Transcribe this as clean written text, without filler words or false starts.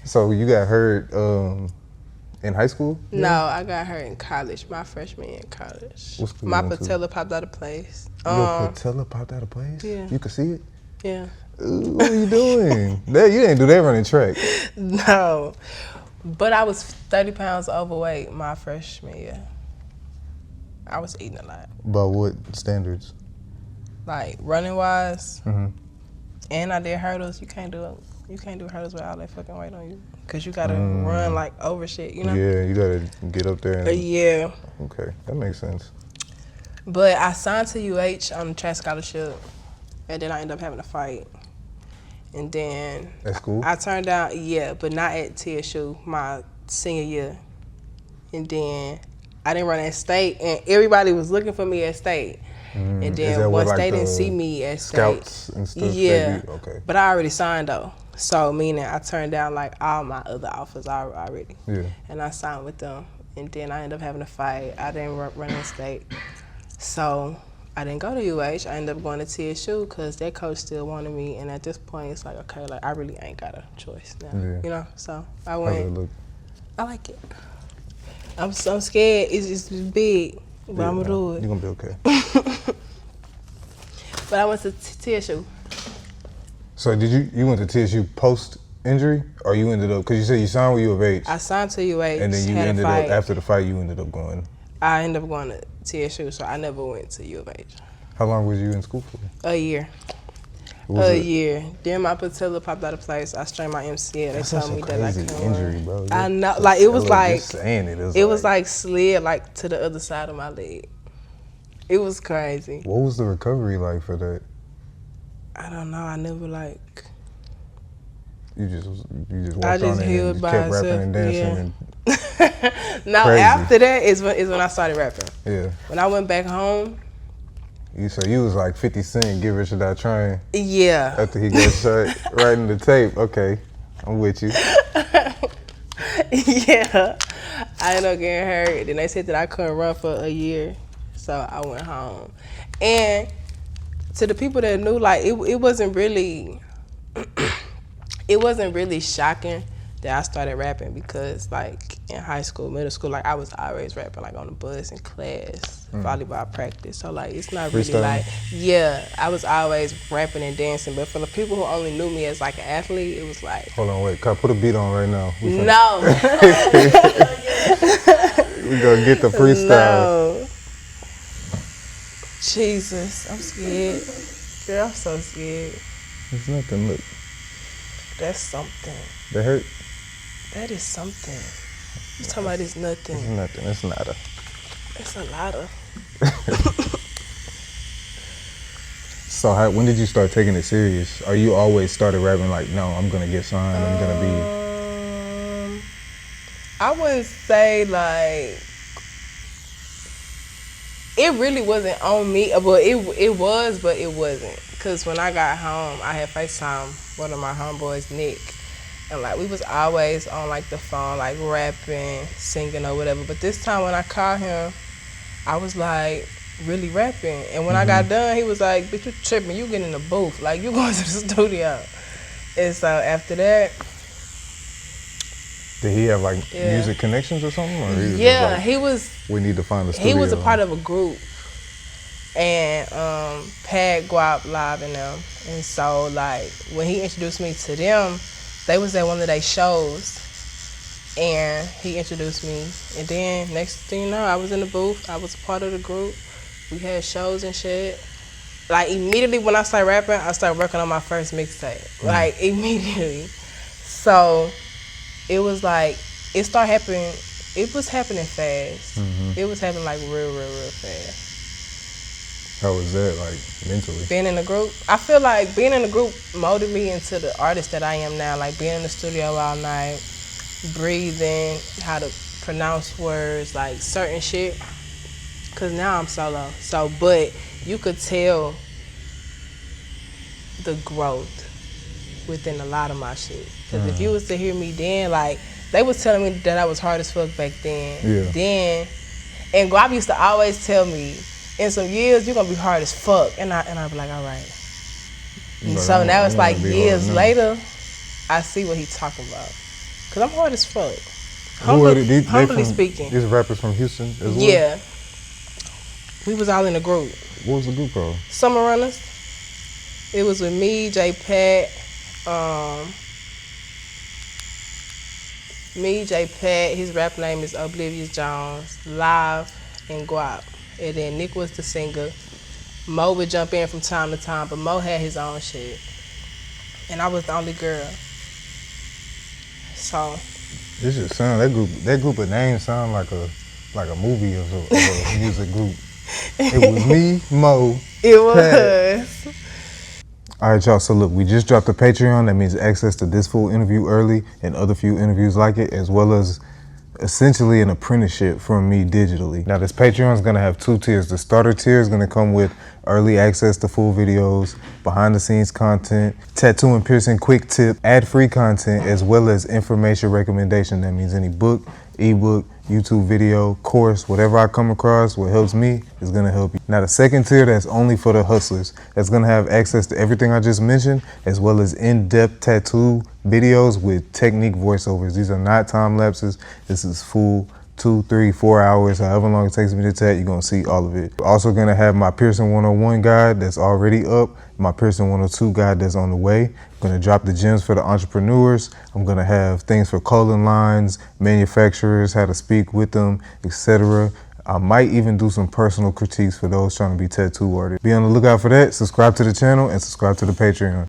So you got hurt in high school? No, I got hurt in college. My freshman year in college. What school My you went to? patella popped out of place. Your patella popped out of place? Yeah. You could see it? Yeah. Ooh, what are you doing? You didn't do that running track. No. But I was 30 pounds overweight my freshman year. I was eating a lot. By what standards? Like running wise, Mm-hmm. and I did hurdles. You can't do hurdles with all that fucking weight on you, cause you gotta run like over shit, you know. Yeah, you gotta get up there. And, Yeah. Okay, that makes sense. But I signed to UH on a track scholarship, and then I ended up having a fight. And then At school? I turned down, but not at TSU my senior year. And then I didn't run at state, and everybody was looking for me at state. And then once they didn't see me at state, scouts and stuff. Okay. But I already signed though, so meaning I turned down like all my other offers already. Yeah. And I signed with them, and then I ended up having a fight. I didn't run in state, so I didn't go to UH. I ended up going to TSU because that coach still wanted me, and at this point it's like, okay, like I really ain't got a choice now, you know. So I went. How's it look? I like it. I'm scared. It's big, but I'm gonna do it. You're gonna be okay. But I went to TSU. So did you went to TSU post injury, or you ended up, because you said you signed with U of H? I signed to UH. And then you had ended a fight. up, after the fight, you ended up going. I ended up going to TSU, so I never went to U of H. How long was you in school for? A year. Year. Then my patella popped out of place. I strained my MCL. They told me that I couldn't injury, bro. I know, like it was like it was like slid like to the other side of my leg. It was crazy. What was the recovery like for that? I don't know. I never like. You just walked I just on healed and by kept itself. rapping and dancing. Yeah. No, Crazy. after that is when I started rapping. Yeah. When I went back home. So you was like 50 Cent, Get Rich or Die Trying. Yeah. After he got shot, right in the tape. Okay, I'm with you. Yeah. I ended up getting hurt. Then they said that I couldn't run for a year. So I went home. And to the people that knew, like, it wasn't really shocking that I started rapping because, like, in high school, middle school, like, I was always rapping, like, on the bus in class, volleyball practice. So, like, it's not really like, I was always rapping and dancing. But for the people who only knew me as, like, an athlete, it was like. Hold on, wait. Can I put a beat on right now? No. We gonna get the freestyle. No. Jesus, I'm scared. Girl, I'm so scared. It's nothing, look. That's something. That hurt? That is something. You talking about it's nothing. It's nothing, it's nada. It's a lot of. So when did you start taking it serious? Or you always started rapping like, no, I'm gonna get signed, I'm gonna be... I wouldn't say like, it really wasn't on me, but it was, but it wasn't. Cause when I got home, I had FaceTime one of my homeboys, Nick, and like we was always on like the phone, like rapping, singing or whatever. But this time when I called him, I was like really rapping. And when I got done, he was like, "Bitch, you tripping? You getting in the booth? Like you going to the studio?" And so after that. Did he have like music connections or something? Or he was just like, he was. We need to find a studio. He was a part of a group, and Pad Guap Live and them. And so like when he introduced me to them, they was at one of their shows, and he introduced me. And then next thing you know, I was in the booth. I was a part of the group. We had shows and shit. Like immediately when I started rapping, I started working on my first mixtape. Like immediately. So. It was like, it started happening, it was happening fast. It was happening like real fast. How was that, like, mentally? Being in the group, I feel like being in the group molded me into the artist that I am now. Like being in the studio all night, breathing, how to pronounce words, like certain shit. Cause now I'm solo. So, but you could tell the growth within a lot of my shit. Cause if you was to hear me then, like they was telling me that I was hard as fuck back then. Then, and Guap used to always tell me, in some years you're gonna be hard as fuck, and I'd be like, all right. And so now it's like years later, I see what he's talking about. Cause I'm hard as fuck. Who are they Humbly from, speaking. These rappers from Houston as well? Yeah. We was all in a group. What was the group called? Summer Runners. It was with me, J Pat, his rap name is Oblivious Jones, Live, and Guap. And then Nick was the singer. Mo would jump in from time to time, but Mo had his own shit. And I was the only girl. So This just sound that group of names sound like a movie of a music group. It was me, Mo. it was. Pat. All right, y'all. So look, we just dropped a Patreon. That means access to this full interview early and other few interviews like it, as well as essentially an apprenticeship from me digitally. Now this Patreon is gonna have 2 tiers. The starter tier is gonna come with early access to full videos, behind the scenes content, tattoo and piercing quick tip, ad-free content, as well as information recommendation. That means any book, ebook, YouTube video, course, whatever I come across, what helps me is gonna help you. Now the second tier, that's only for the hustlers. That's gonna have access to everything I just mentioned, as well as in-depth tattoo videos with technique voiceovers. These are not time lapses. This is full 2, 3, 4 hours, however long it takes me to tat, you're gonna see all of it. We're also gonna have my Piercing 101 guide that's already up, my Piercing 102 guide that's on the way. I'm gonna drop the gems for the entrepreneurs. I'm gonna have things for clothing lines, manufacturers, how to speak with them, etc. I might even do some personal critiques for those trying to be tattoo artists. Be on the lookout for that. Subscribe to the channel and subscribe to the Patreon.